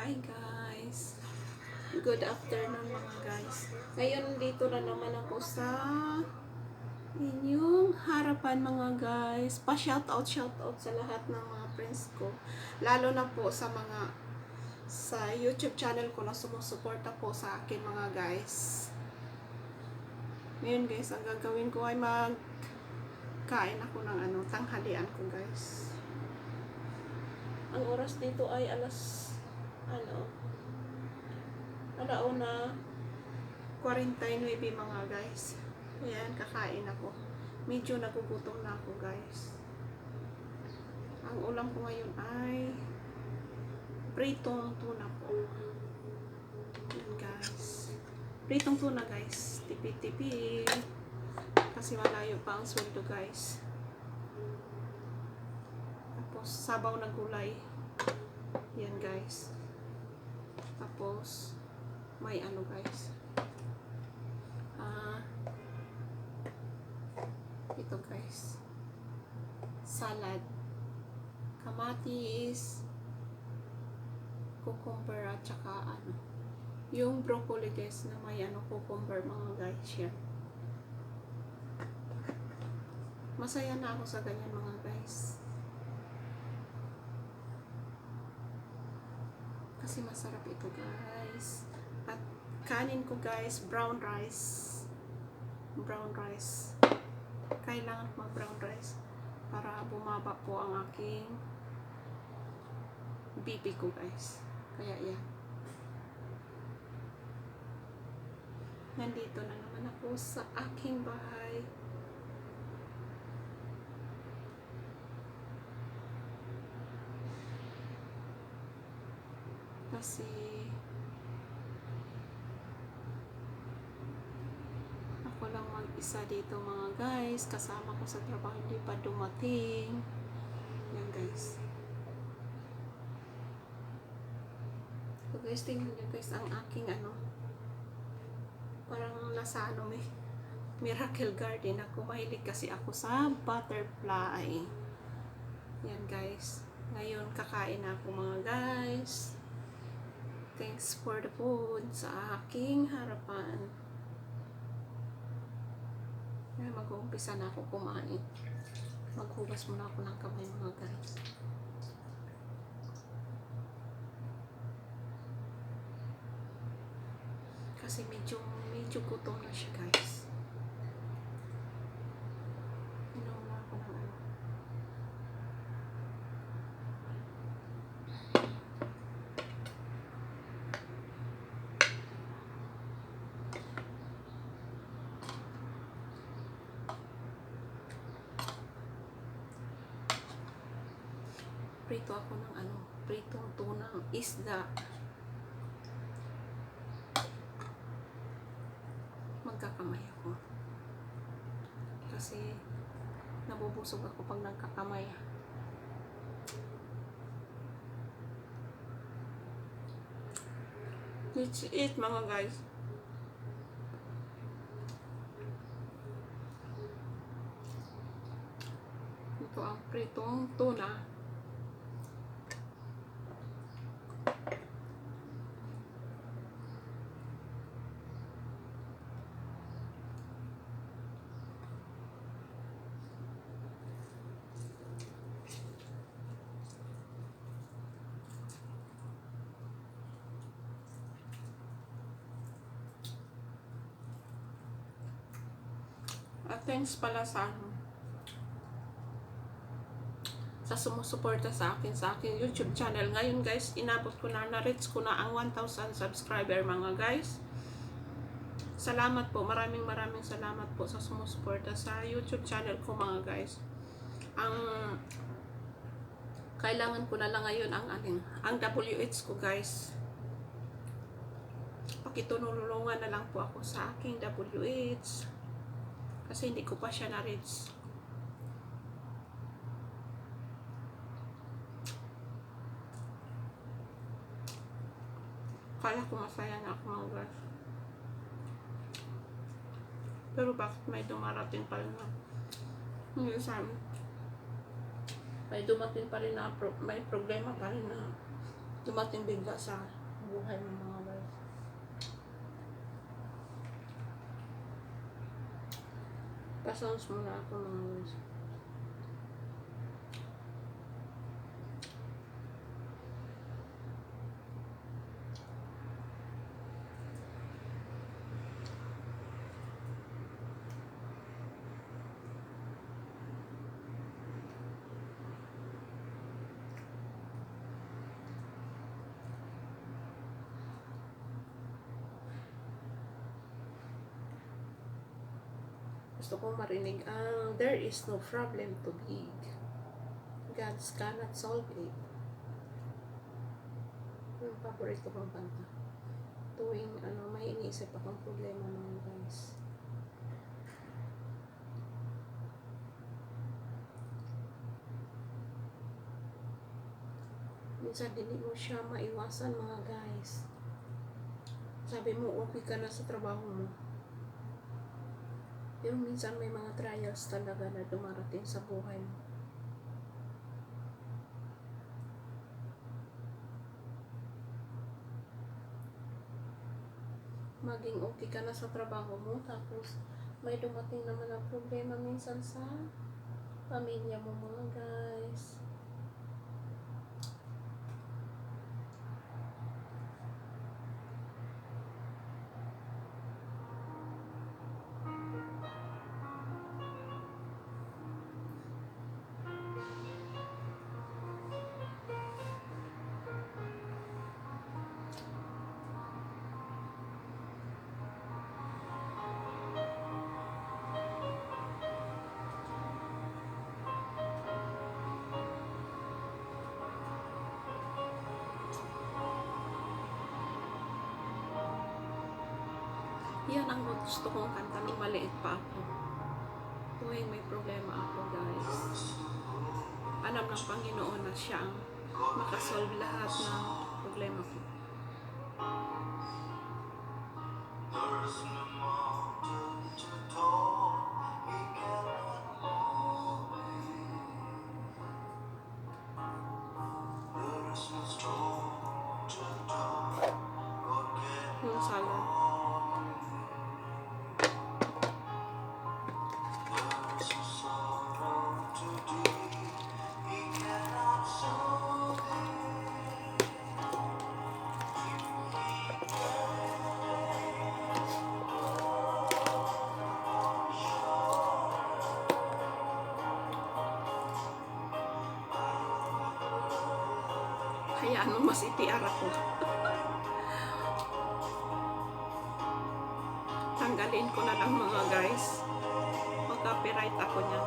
Hi guys! Good afternoon mga guys. Ngayon dito na naman ako sa inyong harapan mga guys. Pa-shoutout sa lahat ng mga friends ko. Lalo na po sa mga sa YouTube channel ko na sumusuporta po sa akin mga guys. Ngayon guys, ang gagawin ko ay magkain ako ng tanghalian ko guys. Ang oras dito ay alauna 49 mga guys. Ayan, kakain ako. Medyo nagugutom na ako guys. Ang ulam ko ngayon ay pritong tuna po. Ayan guys. Pritong tuna guys. Tipi-tipi. Kasi malayo pa ang sweldo guys. Tapos sabaw na gulay. Yan guys. Tapos may guys. Ito guys. Salad. Kamatis. Cucumber at saka yung broccoli guys na may cucumber mga guys yan. Masaya na ako sa ganyan mga guys. Kasi masarap ito guys. At kanin ko guys, brown rice. Brown rice. Kailangan mag brown rice para bumaba po ang aking BP ko guys. Kaya yan. Nandito na naman ako sa aking bahay. Kasi ako lang mag-isa dito mga guys. Kasama ko sa trabaho hindi pa dumating. Yan guys. So guys, tingnan nyo guys ang aking parang nasa Miracle Garden ako. Mahilig kasi ako sa butterfly. Yan guys. Ngayon kakain ako mga guys. Thanks for the food sa aking harapan. Mag-uumpisa na ako kumain. Maghugas muna ako ng kamay mga guys. Kasi medyo gutom na siya guys. Inom na ako ng prito ako ng pritong tunang isda. Magkakamay ako. Kasi nabubusog ako pag nagkakamay. Let's eat mga guys. Ito ang pritong tuna. At thanks pala sa sumusuporta sa akin YouTube channel. Ngayon guys, inabot ko na-reach ko na ang 1,000 subscriber mga guys. Salamat po, maraming salamat po sa sumusuporta sa YouTube channel ko mga guys. Ang kailangan ko na lang ngayon ang WH ko guys. Pakitulungan na lang po ako sa aking WH. Kasi hindi ko pa siya na-reach. Kala ko masaya na ako mga guys. Pero bakit may dumarating pa rin na may dumating pa rin na may problema pa rin na dumating bigla sa buhay ng mga guys. Pasounds muna ako mga guys. Gusto kong marinig ang there is no problem too big. God cannot solve it. Yung paborito kong kanta. Tuwing may iniisip akong problema mga guys. Minsan hindi mo siya maiwasan mga guys. Sabi mo okay ka na sa trabaho mo. Pero minsan may mga trials talaga na dumarating sa buhay mo. Maging okay ka na sa trabaho mo, tapos may dumating naman ang problema minsan sa pamilya mo mga guys. Yan ang gusto kong kanta nung maliit pa ako. Tuwing may problema ako guys. Alam ng Panginoon na siya ang makasolve lahat ng problema ko. Yung salad. Kaya mas itiar ako. Tanggalin ko na lang mga guys. Mag-copyright ako niyan.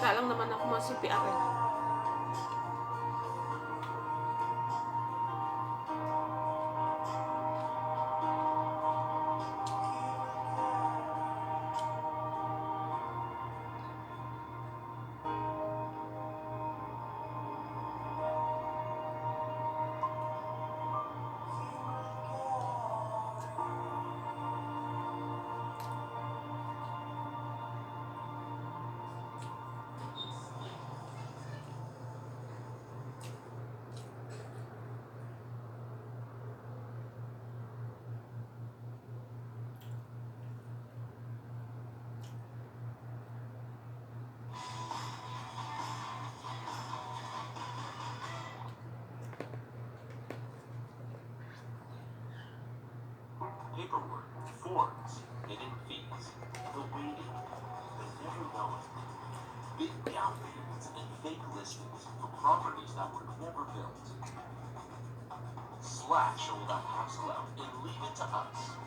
bihira lang naman ako mga CPR eh. Paperwork, forms, hidden fees, the waiting, the never knowing, big down payments, and fake listings for properties that were never built. Slash will not hassle out and leave it to us.